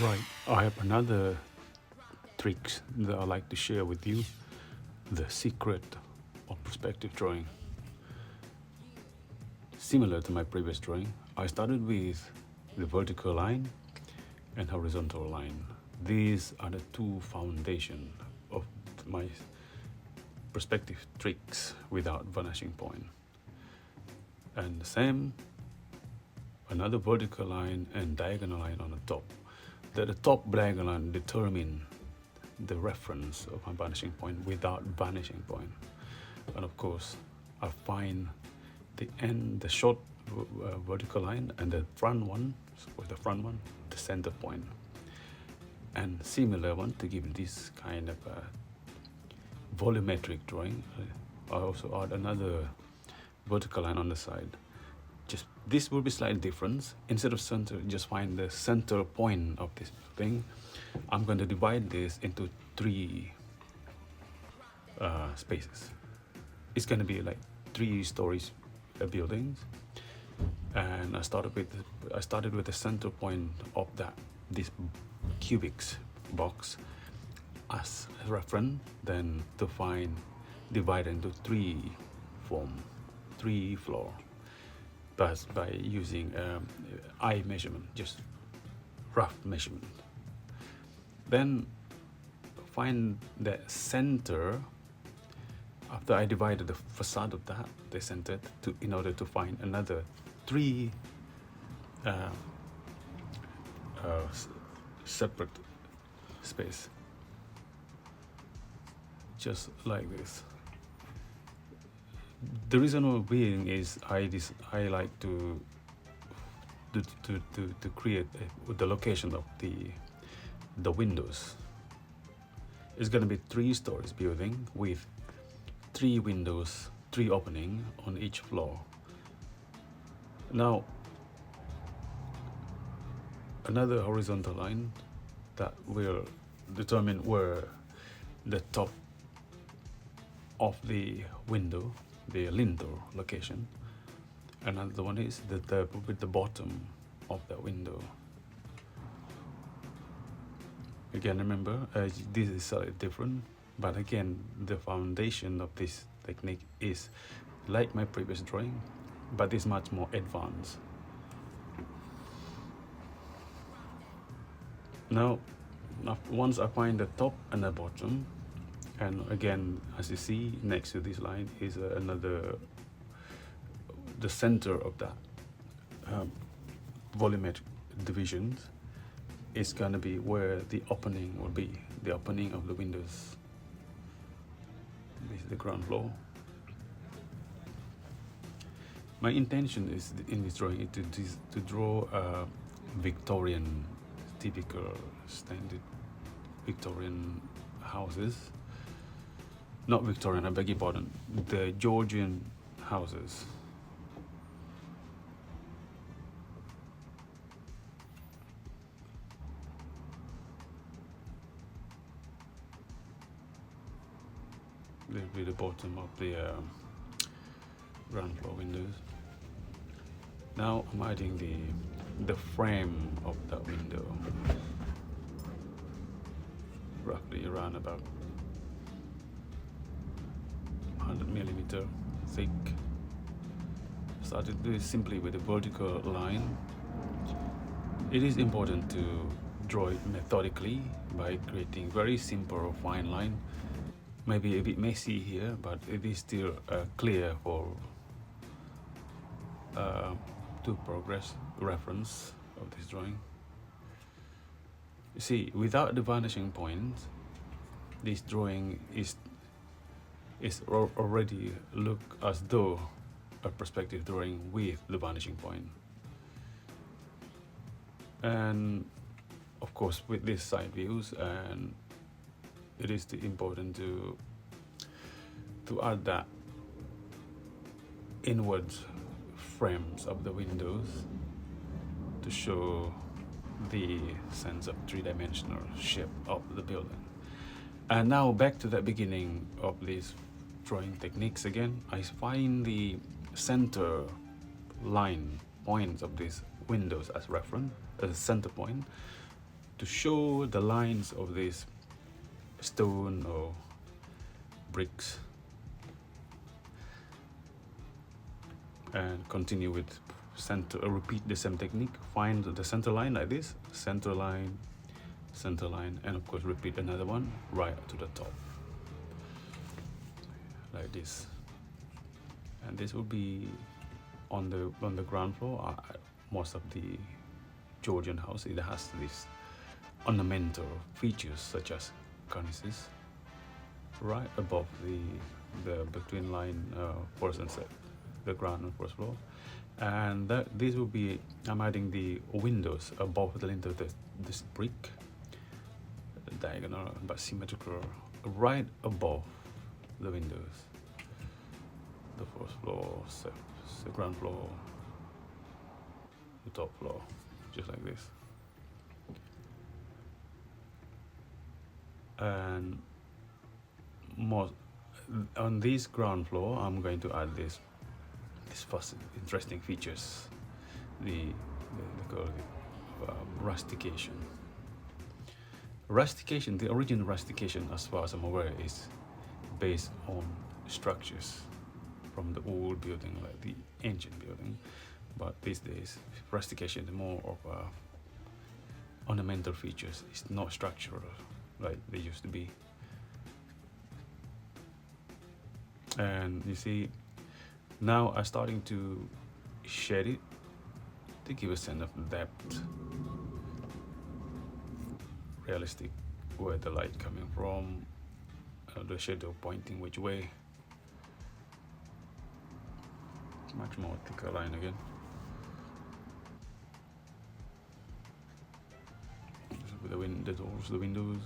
Right, I have another tricks that I like to share with you. The secret of perspective drawing. Similar to my previous drawing, I started with the vertical line and horizontal line. These are the two foundation of my perspective tricks without vanishing point. And the same, another vertical line and diagonal line on the top. The top diagonal line determine the reference of my vanishing point without vanishing point. And of course, I find the short vertical line and the front one, the center point. And similar one to give this kind of a volumetric drawing. I also add another vertical line on the side. Just this will be slightly different. Instead of center, just find the center point of this thing. I'm going to divide this into three spaces. It's going to be like 3 stories buildings, and I started with the center point of this cubic box as a reference. Then to find divide into 3 floor, but by using eye measurement, just rough measurement. Then find the center. After I divided the facade of the center in order to find another 3 separate space, just like this. The reason being is I like to create the location of the windows. It's gonna be 3 stories building with 3 windows, 3 opening on each floor. Now, another horizontal line that will determine where the top of the window, the lintel location. Another one is with the bottom of the window. Again, remember, this is slightly different, but again, the foundation of this technique is like my previous drawing, but it's much more advanced. Now, once I find the top and the bottom, and again, as you see, next to this line is the center of that volumetric divisions is gonna be where the opening will be, the opening of the windows. This is the ground floor. My intention is in this drawing to draw a Victorian, typical standard Victorian houses. Not Victorian, I beg your pardon, the Georgian houses. This will be the bottom of the ground floor windows. Now I'm adding the frame of that window, roughly around about 100mm thick. Started this simply with a vertical line. It is important to draw it methodically by creating very simple fine line. Maybe a bit messy here, but it is still clear for to progress reference of this drawing. You see, without the vanishing point, this drawing is already look as though a perspective drawing with the vanishing point. And of course, with these side views, and it is important to add that inward frames of the windows to show the sense of 3-dimensional shape of the building. And now back to the beginning of these drawing techniques again. I find the center line points of these windows as reference, as a center point, to show the lines of this stone or bricks, and continue with center. Repeat the same technique. Find the center line like this, center line, and of course repeat another one right to the top like this. And this will be on the ground floor. Most of the Georgian house, it has this ornamental features such as cornices right above the between line first and the ground and first floor. And this will be, I'm adding the windows above the lintel, this brick, diagonal but symmetrical, right above the windows, the first floor, the ground floor, the top floor, just like this. And most on this ground floor, I'm going to add this first interesting features, they call it rustication. Rustication, the original rustication, as far as I'm aware, is based on structures from the old building, like the ancient building. But these days, rustication is more of ornamental features. It's not structural like they used to be. And you see, now I'm starting to shade it to give a sense of depth, realistic, where the light coming from, the shadow pointing which way. Much more thicker line again. With the doors, the windows.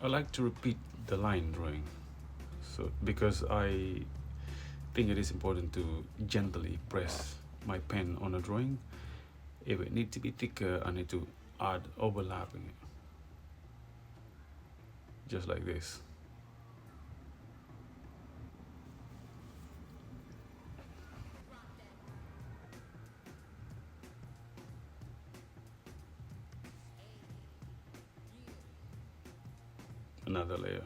I like to repeat the line drawing, so because I think it is important to gently press my pen on a drawing. If it needs to be thicker, I need to add overlapping it, just like this. Another layer.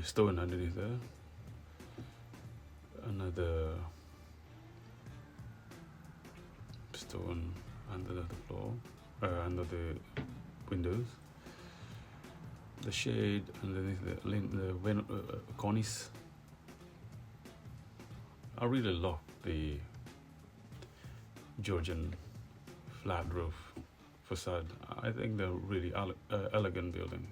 Stone underneath there. Another stone under the floor, under the windows. The shade underneath the cornice. I really love the Georgian flat roof facade. I think they're really elegant building.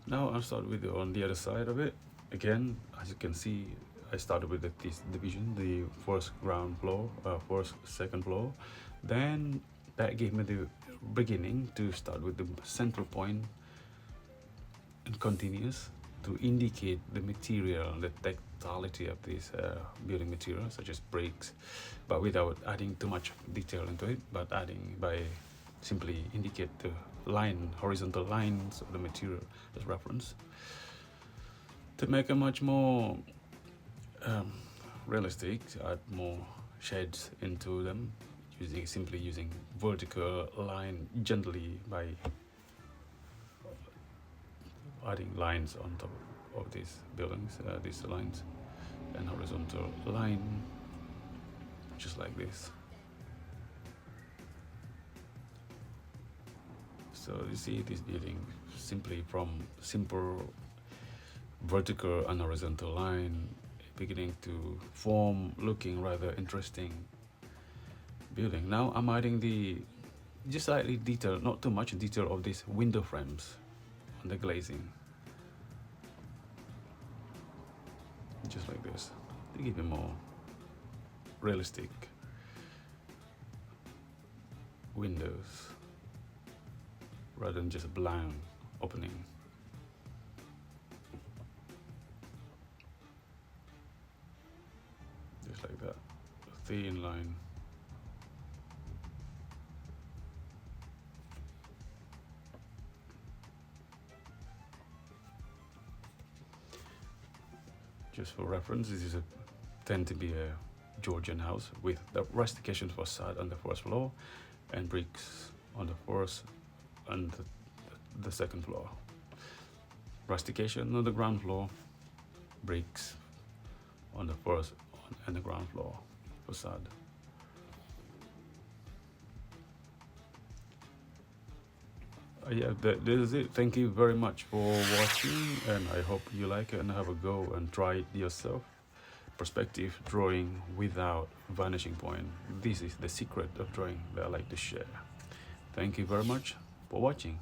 Now I'll start with on the other side of it. Again, as you can see, I started with this division, the first ground floor, first, second floor. Then that gave me the beginning to start with the central point and continuous to indicate the material, the textuality of this building material, such as bricks, but without adding too much detail into it, but adding by simply indicate the line, horizontal lines of the material as reference, to make it much more realistic, add more shades into them, simply using vertical line gently by adding lines on top of these buildings, these lines, and horizontal line, just like this. So you see this building simply from simple vertical and horizontal line beginning to form, looking rather interesting building. Now I'm adding the just slightly detail, not too much detail, of these window frames on the glazing, just like this, to give it more realistic windows. rather than just a blank opening. Just like that, a thin line. Just for reference, this is tend to be a Georgian house with the rustication facade on the first floor and bricks on the first and the second floor. Rustication on the ground floor, bricks on the first and the ground floor facade. Yeah, this is it. Thank you very much for watching, and I hope you like it and have a go and try it yourself. Perspective drawing without vanishing point. This is the secret of drawing that I like to share. Thank you very much for watching.